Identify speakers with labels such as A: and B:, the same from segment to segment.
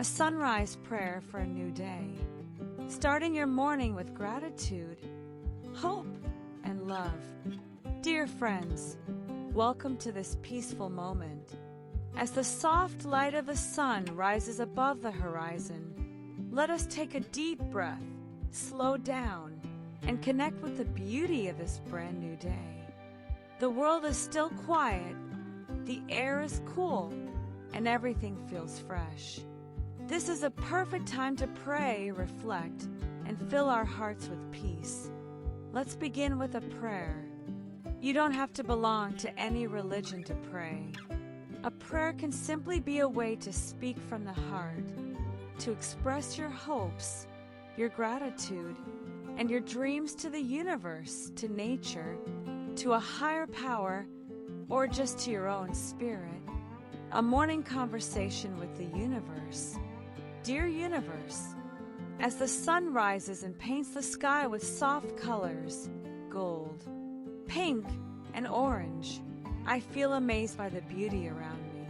A: a sunrise prayer for a new day. Starting your morning with gratitude, hope, and love. Dear friends, welcome to this peaceful moment. As the soft light of the sun rises above the horizon, let us take a deep breath, slow down, and connect with the beauty of this brand new day. The world is still quiet, the air is cool, and everything feels fresh. This is a perfect time to pray, reflect, and fill our hearts with peace. Let's begin with a prayer. You don't have to belong to any religion to pray. A prayer can simply be a way to speak from the heart, to express your hopes, your gratitude, and your dreams to the universe, to nature, to a higher power, or just to your own spirit. A morning conversation with the universe. Dear universe, as the sun rises and paints the sky with soft colors, gold, pink, and orange, I feel amazed by the beauty around me.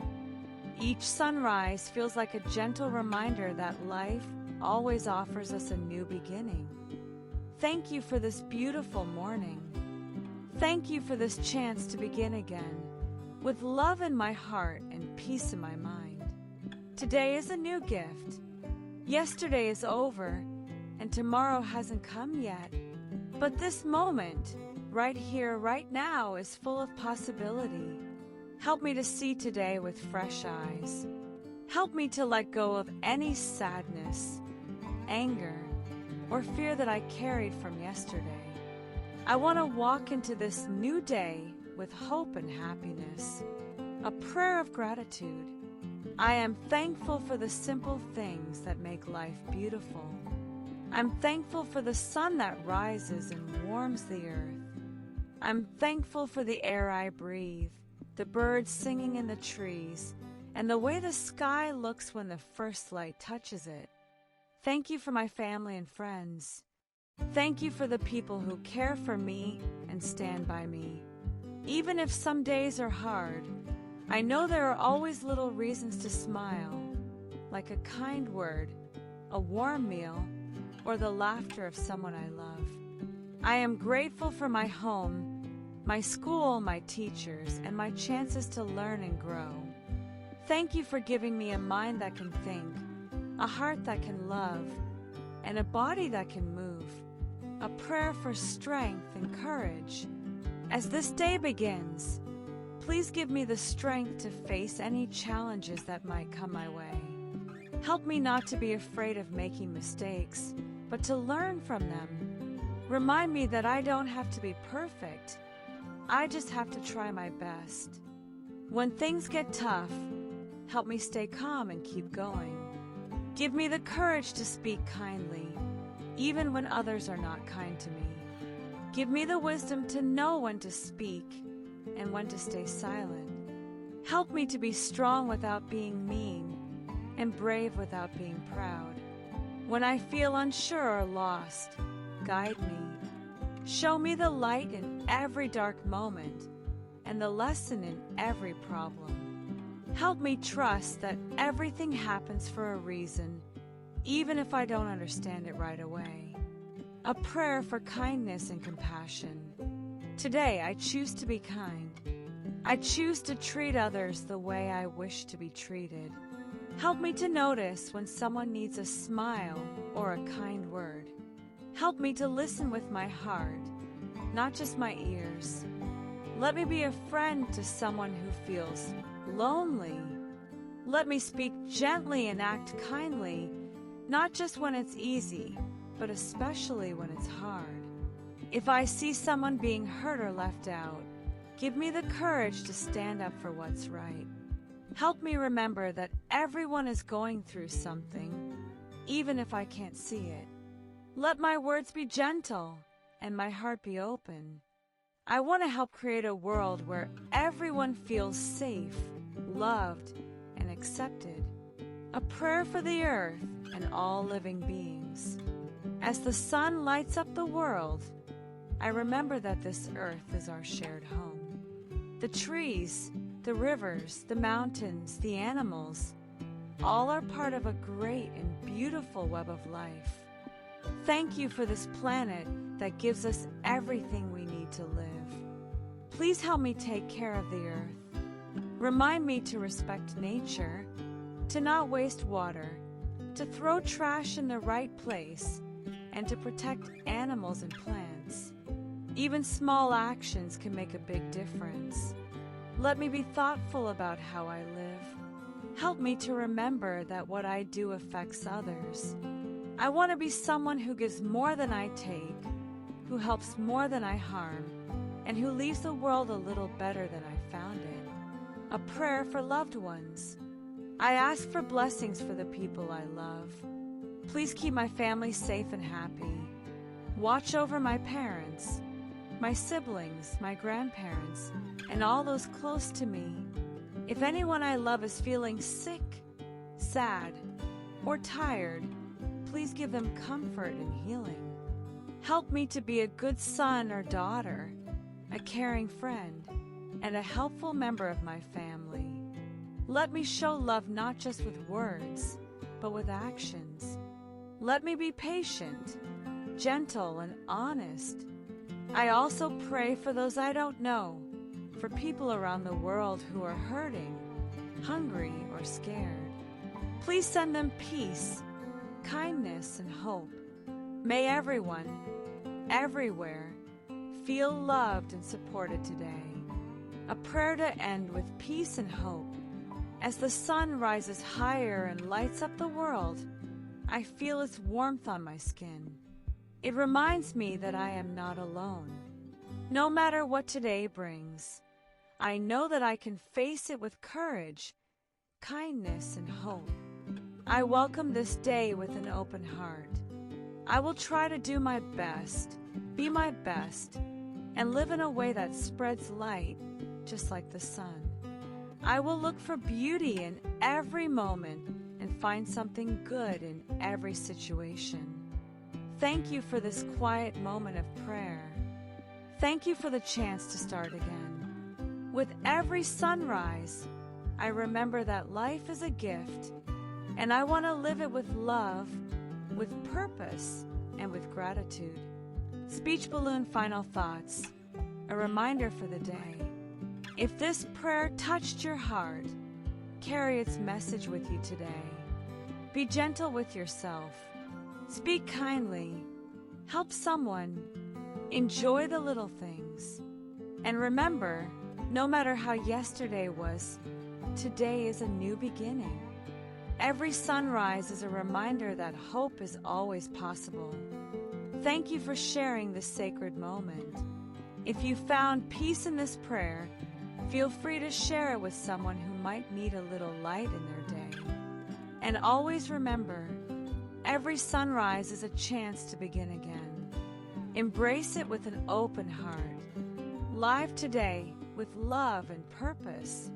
A: Each sunrise feels like a gentle reminder that life always offers us a new beginning. Thank you for this beautiful morning. Thank you for this chance to begin again, with love in my heart and peace in my mind. Today is a new gift. Yesterday is over, and tomorrow hasn't come yet. But this moment, right here, right now, is full of possibility. Help me to see today with fresh eyes. Help me to let go of any sadness, anger, or fear that I carried from yesterday. I want to walk into this new day with hope and happiness. A prayer of gratitude. I am thankful for the simple things that make life beautiful. I'm thankful for the sun that rises and warms the earth. I'm thankful for the air I breathe, the birds singing in the trees, and the way the sky looks when the first light touches it. Thank you for my family and friends. Thank you for the people who care for me and stand by me. Even if some days are hard, I know there are always little reasons to smile, like a kind word, a warm meal, or the laughter of someone I love. I am grateful for my home, my school, my teachers, and my chances to learn and grow. Thank you for giving me a mind that can think, a heart that can love, and a body that can move. A prayer for strength and courage. As this day begins, please give me the strength to face any challenges that might come my way. Help me not to be afraid of making mistakes, but to learn from them. Remind me that I don't have to be perfect. I just have to try my best. When things get tough, help me stay calm and keep going. Give me the courage to speak kindly, even when others are not kind to me. Give me the wisdom to know when to speak and when to stay silent. Help me to be strong without being mean, and brave without being proud. When I feel unsure or lost, guide me. Show me the light in every dark moment, and the lesson in every problem. Help me trust that everything happens for a reason, even if I don't understand it right away. A prayer for kindness and compassion. Today, I choose to be kind. I choose to treat others the way I wish to be treated. Help me to notice when someone needs a smile or a kind word. Help me to listen with my heart, not just my ears. Let me be a friend to someone who feels lonely. Let me speak gently and act kindly, not just when it's easy, but especially when it's hard. If I see someone being hurt or left out, give me the courage to stand up for what's right. Help me remember that everyone is going through something, even if I can't see it. Let my words be gentle and my heart be open. I want to help create a world where everyone feels safe, loved, and accepted. A prayer for the earth and all living beings. As the sun lights up the world, I remember that this earth is our shared home. The trees, the rivers, the mountains, the animals, all are part of a great and beautiful web of life. Thank you for this planet that gives us everything we need to live. Please help me take care of the earth. Remind me to respect nature, to not waste water, to throw trash in the right place, and to protect animals and plants. Even small actions can make a big difference. Let me be thoughtful about how I live. Help me to remember that what I do affects others. I want to be someone who gives more than I take, who helps more than I harm, and who leaves the world a little better than I found it. A prayer for loved ones. I ask for blessings for the people I love. Please keep my family safe and happy. Watch over my parents, my siblings, my grandparents, and all those close to me. If anyone I love is feeling sick, sad, or tired, please give them comfort and healing. Help me to be a good son or daughter, a caring friend, and a helpful member of my family. Let me show love not just with words, but with actions. Let me be patient, gentle, and honest. I also pray for those I don't know, for people around the world who are hurting, hungry, or scared. Please send them peace, kindness, and hope. May everyone, everywhere, feel loved and supported today. A prayer to end with peace and hope. As the sun rises higher and lights up the world, I feel its warmth on my skin. It reminds me that I am not alone. No matter what today brings, I know that I can face it with courage, kindness, and hope. I welcome this day with an open heart. I will try to do my best, be my best, and live in a way that spreads light, just like the sun. I will look for beauty in every moment and find something good in every situation. Thank you for this quiet moment of prayer. Thank you for the chance to start again. With every sunrise, I remember that life is a gift, and I want to live it with love, with purpose, and with gratitude. Speech balloon final thoughts, a reminder for the day. If this prayer touched your heart, carry its message with you today. Be gentle with yourself. Speak kindly. Help someone. Enjoy the little things. And remember, no matter how yesterday was, today is a new beginning. Every sunrise is a reminder that hope is always possible. Thank you for sharing this sacred moment. If you found peace in this prayer, feel free to share it with someone who might need a little light in their day. And always remember, every sunrise is a chance to begin again. Embrace it with an open heart. Live today with love and purpose.